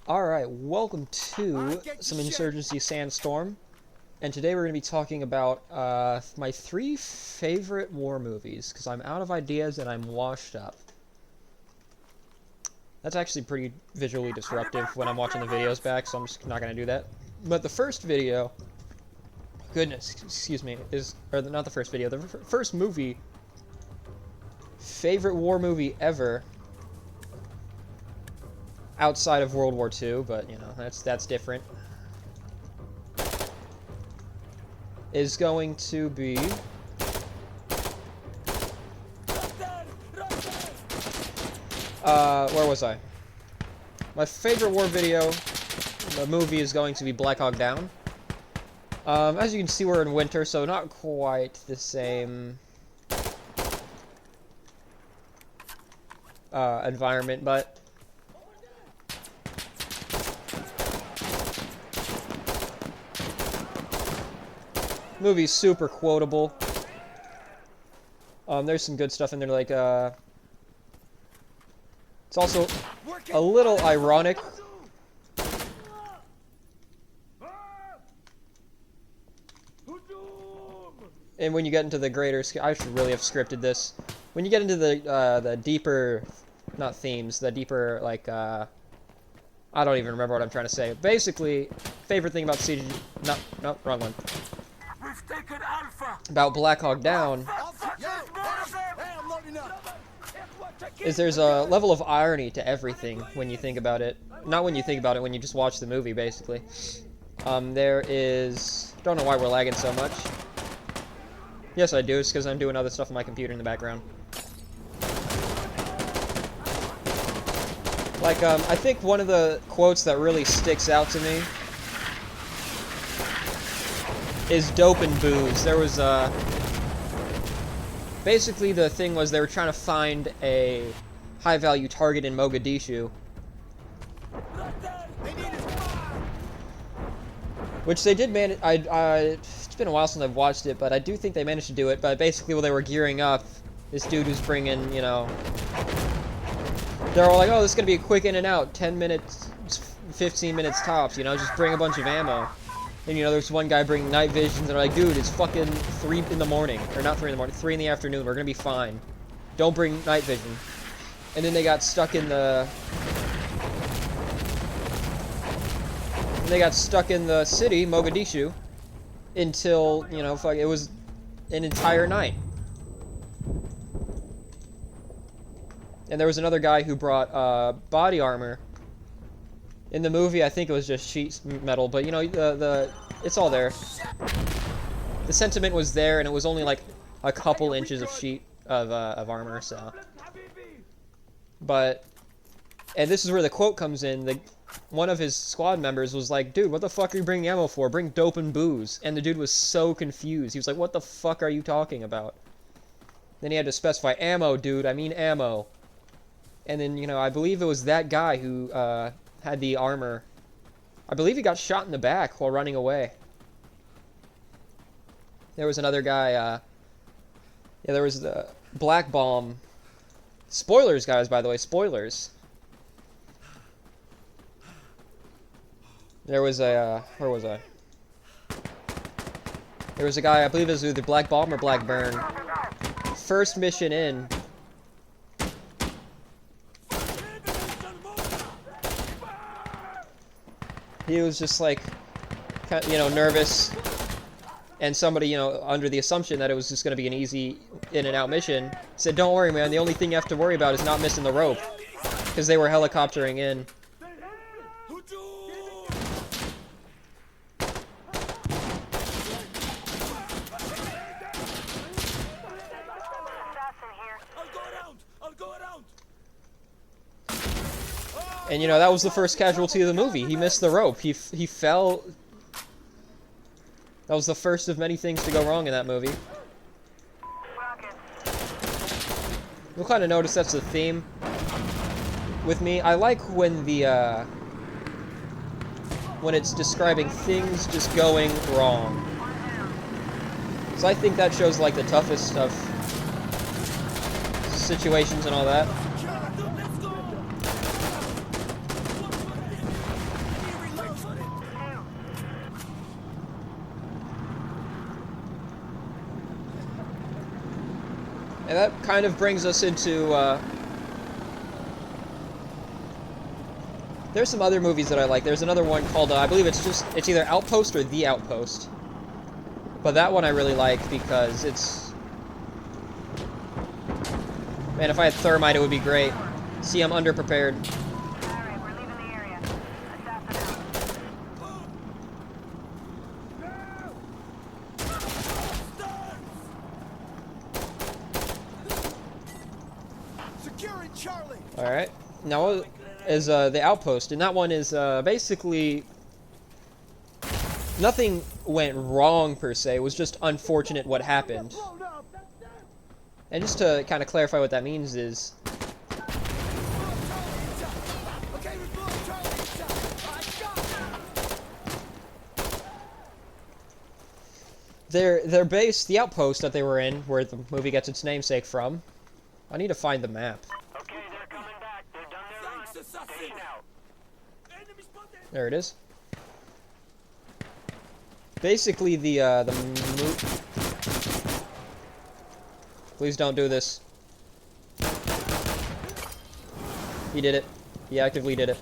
Alright, welcome to some Insurgency Sandstorm, and today we're going to be talking about my 3 favorite war movies, because I'm out of ideas and I'm washed up. That's actually pretty visually disruptive when I'm watching the videos back, so I'm just not going to do that. But the first video, goodness, excuse me, not the first video, the first movie, favorite war movie ever, outside of World War II, but you know, that's different, is going to be where was I? My favorite war video, the movie, is going to be Black Hawk Down. As you can see, we're in winter, so not quite the same environment, but movie's super quotable. There's some good stuff in there, like, it's also a little ironic. And when you get into the greater, I should really have scripted this. When you get into the deeper, not themes, the deeper, like, I don't even remember what I'm trying to say. Basically, favorite thing about CG, no, wrong one. About Black Hawk Down is there's a level of irony to everything when you think about it. Not when you think about it, when you just watch the movie, basically. There is... Don't know why we're lagging so much. Yes, I do. It's because I'm doing other stuff on my computer in the background. Like, I think one of the quotes that really sticks out to me is dope and booze. There was, basically the thing was they were trying to find a high-value target in Mogadishu. Which they did manage. It's been a while since I've watched it, but I do think they managed to do it. But basically, while they were gearing up, this dude was bringing, you know, they're all like, oh, this is going to be a quick in and out, 10 minutes, 15 minutes tops, you know, just bring a bunch of ammo. And, you know, there's one guy bringing night visions, and they're like, dude, it's fucking 3 in the morning. Or not 3 in the morning, 3 in the afternoon. We're gonna be fine. Don't bring night vision. And then they got stuck in the... city, Mogadishu, until, you know, fuck, it was an entire night. And there was another guy who brought, body armor. In the movie, I think it was just sheet metal, but you know, it's all there. The sentiment was there, and it was only like a couple inches of sheet of armor, so. But, and this is where the quote comes in. One of his squad members was like, dude, what the fuck are you bringing ammo for? Bring dope and booze. And the dude was so confused. He was like, what the fuck are you talking about? Then he had to specify, ammo, dude, I mean ammo. And then, you know, I believe it was that guy who, had the armor. I believe he got shot in the back while running away. There was another guy, yeah, there was the Black Bomb. Spoilers, guys, by the way, spoilers. There was a, where was I? There was a guy, I believe it was either Black Bomb or Black Burn. First mission in. He was just like, you know, nervous, and somebody, you know, under the assumption that it was just going to be an easy in and out mission, said, don't worry, man, the only thing you have to worry about is not missing the rope, because they were helicoptering in. And, you know, that was the first casualty of the movie. He missed the rope. He fell. That was the first of many things to go wrong in that movie. You'll kind of notice that's the theme with me. I like when when it's describing things just going wrong. So I think that shows, like, the toughest of situations and all that. And that kind of brings us into, there's some other movies that I like. There's another one called, I believe it's either Outpost or The Outpost. But that one I really like because it's... Man, if I had thermite, it would be great. See, I'm underprepared. Alright, we're leaving the area. Assassin out. Securing Charlie. Alright. Now, is The Outpost, and that one is basically... Nothing went wrong, per se. It was just unfortunate what happened. And just to kind of clarify what that means is... Their base, the outpost that they were in, where the movie gets its namesake from. I need to find the map. Okay, they're coming back. They've done their run. Station out. There it is. Basically, the Please don't do this. He did it. He actively did it.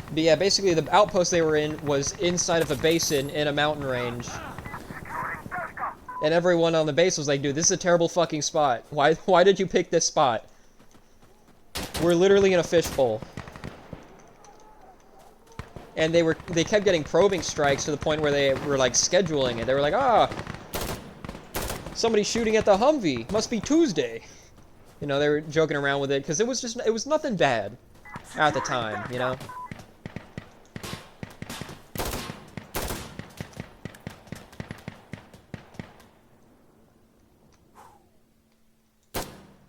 But yeah, basically the outpost they were in was inside of a basin in a mountain range. And everyone on the base was like, dude, this is a terrible fucking spot. Why did you pick this spot? We're literally in a fishbowl. And they kept getting probing strikes to the point where they were like scheduling it. They were like, somebody's shooting at the Humvee. Must be Tuesday. You know, they were joking around with it because it was nothing bad at the time, you know.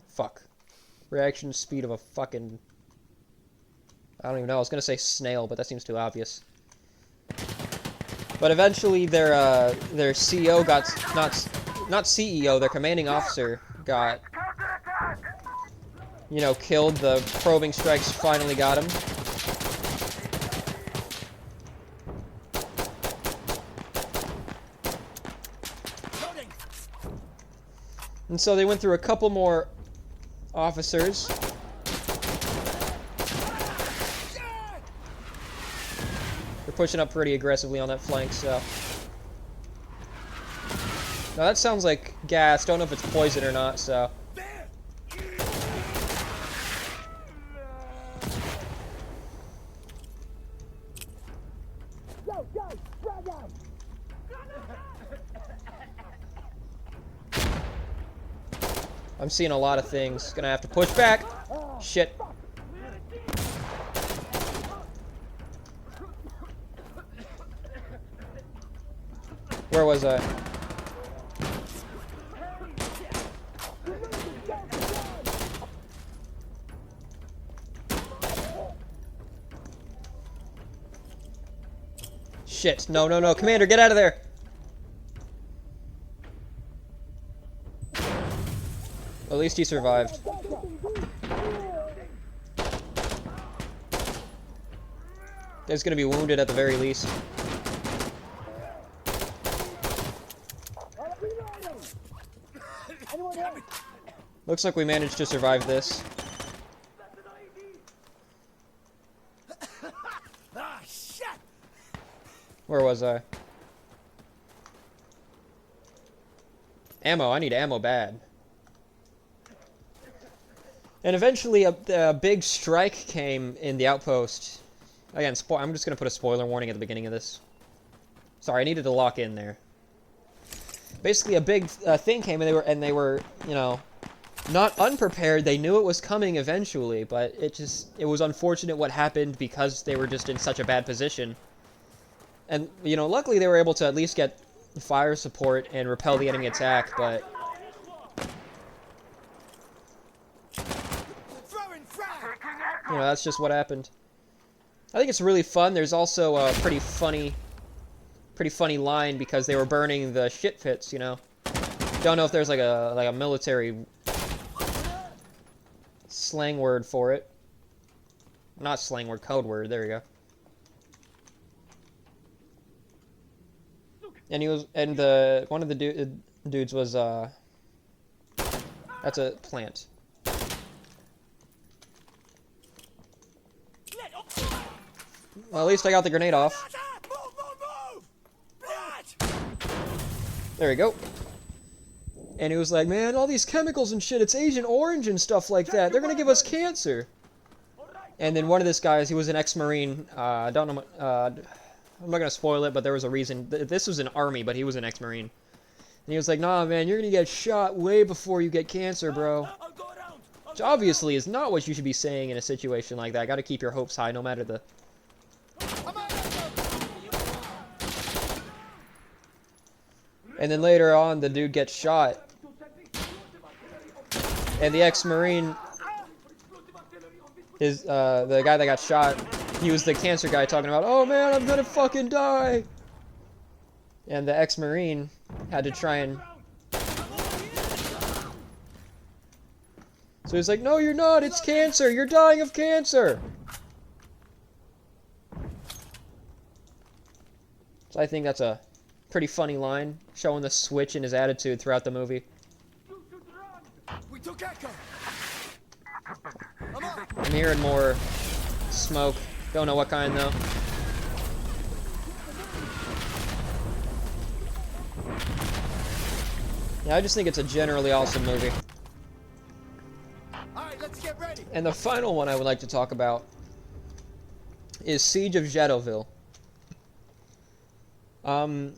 Fuck. Reaction speed of a fucking... I don't even know. I was gonna say snail, but that seems too obvious. But eventually, their CEO got not CEO. Their commanding officer got, you know, killed. The probing strikes finally got him. And so they went through a couple more officers. Pushing up pretty aggressively on that flank, so... Now that sounds like gas. Don't know if it's poison or not, so... I'm seeing a lot of things. Gonna have to push back. Shit. Where was I? Shit. No, no, no. Commander, get out of there. At least he survived. He's gonna be wounded at the very least. Looks like we managed to survive this. Where was I? Ammo. I need ammo bad. And eventually a big strike came in the outpost. Again, I'm just going to put a spoiler warning at the beginning of this. Sorry, I needed to lock in there. Basically, a big thing came, and they were, you know, not unprepared. They knew it was coming eventually, but it was unfortunate what happened because they were just in such a bad position. And, you know, luckily they were able to at least get fire support and repel the enemy attack, but... You know, that's just what happened. I think it's really fun. There's also a pretty funny line because they were burning the shit pits, you know. Don't know if there's like a military slang word for it. Not slang word, code word. There you go. And one of the dudes was that's a plant. Well, at least I got the grenade off. There we go. And he was like, man, all these chemicals and shit, it's Agent Orange and stuff like that. They're gonna give us cancer. And then one of this guys, he was an ex-Marine. I don't know. I'm not gonna spoil it, but there was a reason. This was an army, but he was an ex-Marine. And he was like, nah, man, you're gonna get shot way before you get cancer, bro. Which obviously is not what you should be saying in a situation like that. Gotta keep your hopes high, no matter the... And then later on, the dude gets shot. And the ex-Marine is, the guy that got shot, he was the cancer guy talking about, oh man, I'm gonna fucking die! And the ex-Marine had to try and... So he's like, no you're not, it's cancer, you're dying of cancer! So I think that's a pretty funny line, showing the switch in his attitude throughout the movie. We took Echo. I'm hearing more smoke. Don't know what kind though. Yeah, I just think it's a generally awesome movie. Alright, let's get ready. And the final one I would like to talk about is Siege of Jettaville.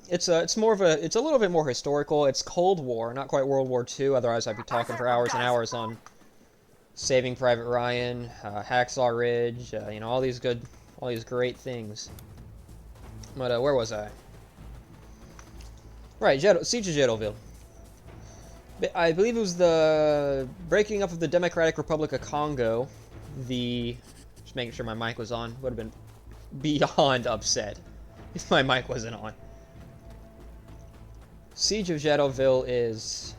It's a little bit more historical. It's Cold War, not quite World War II. Otherwise, I'd be talking for hours and hours on Saving Private Ryan, Hacksaw Ridge, you know, all these great things. But where was I? Right, Siege of Jettaville. I believe it was the breaking up of the Democratic Republic of Congo. Just making sure my mic was on. Would have been beyond upset if my mic wasn't on. Siege of Jettaville is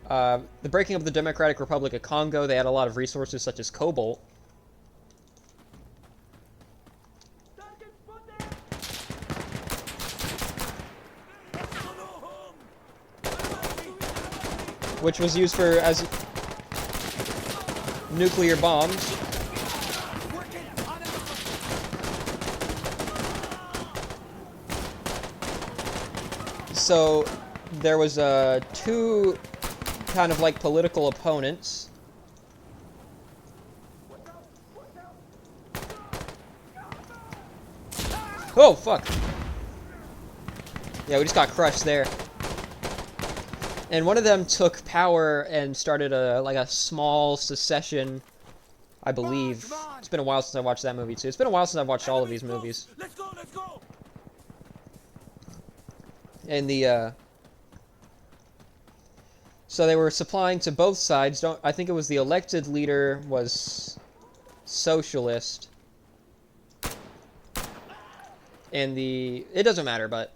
the breaking up of the Democratic Republic of Congo. They had a lot of resources such as cobalt. Which was used as nuclear bombs. So there was two kind of like political opponents. Oh fuck. Yeah, we just got crushed there. And one of them took power and started a small secession, I believe. It's been a while since I watched that movie too. It's been a while since I've watched all of these movies. Let's go, let's go. And so they were supplying to both sides. I think it was the elected leader was socialist. And it doesn't matter, but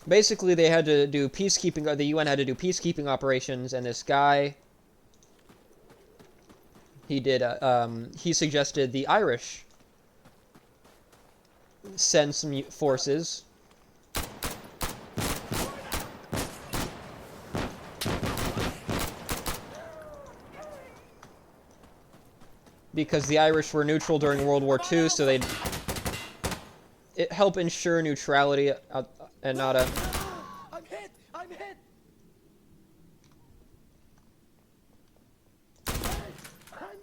basically they had to do peacekeeping, or the UN had to do peacekeeping operations, and this guy, he suggested the Irish send some forces. Because the Irish were neutral during World War II, so they'd help ensure neutrality and not a... I'm hit! I'm hit! Man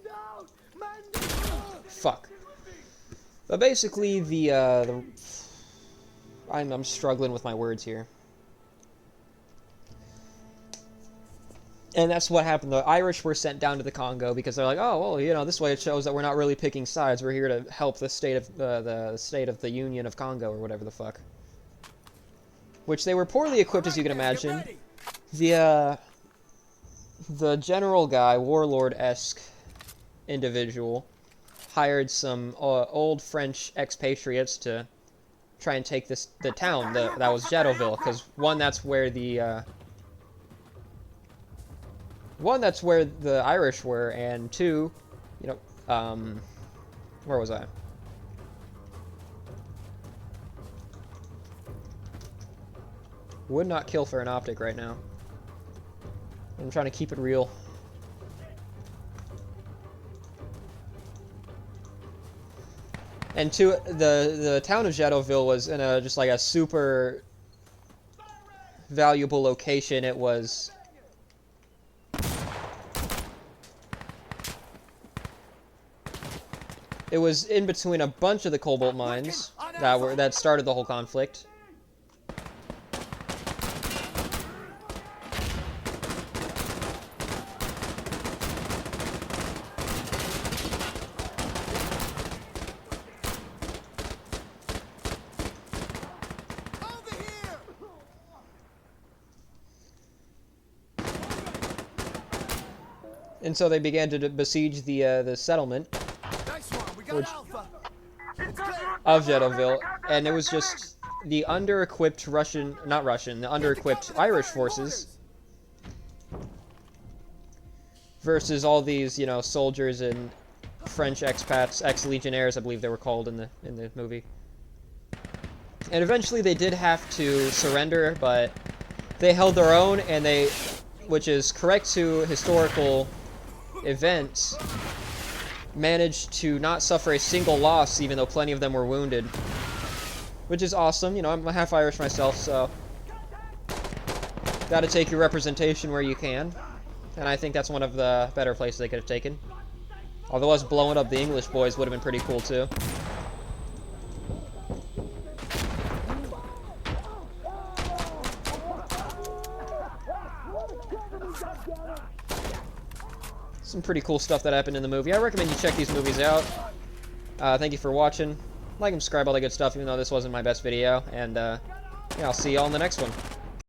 down! Man down! Fuck. But basically, I'm struggling with my words here. And that's what happened. The Irish were sent down to the Congo because they're like, oh, well, you know, this way it shows that we're not really picking sides. We're here to help the state of the Union of Congo, or whatever the fuck. Which they were poorly equipped, as you can imagine. The general guy, warlord-esque individual, hired some old French expatriates to try and take the town that was Jettaville, because that's where the Irish were, and two, you know, where was I? Would not kill for an optic right now. I'm trying to keep it real. And the town of Shadowville was in a just like a super valuable location. It was in between a bunch of the cobalt mines that started the whole conflict. And so they began to besiege the settlement of Shadowville, and it was just the under-equipped the under-equipped Irish forces versus all these, you know, soldiers and French expats, ex-legionnaires, I believe they were called in the movie. And eventually they did have to surrender, but they held their own, and they, which is correct to historical events, managed to not suffer a single loss, even though plenty of them were wounded. Which is awesome. You know, I'm half Irish myself, so gotta take your representation where you can. And I think that's one of the better places they could have taken. Although us blowing up the English boys would have been pretty cool too. Some pretty cool stuff that happened in the movie. I recommend you check these movies out. Thank you for watching. Like and subscribe, all that good stuff, even though this wasn't my best video. And yeah, I'll see y'all in the next one.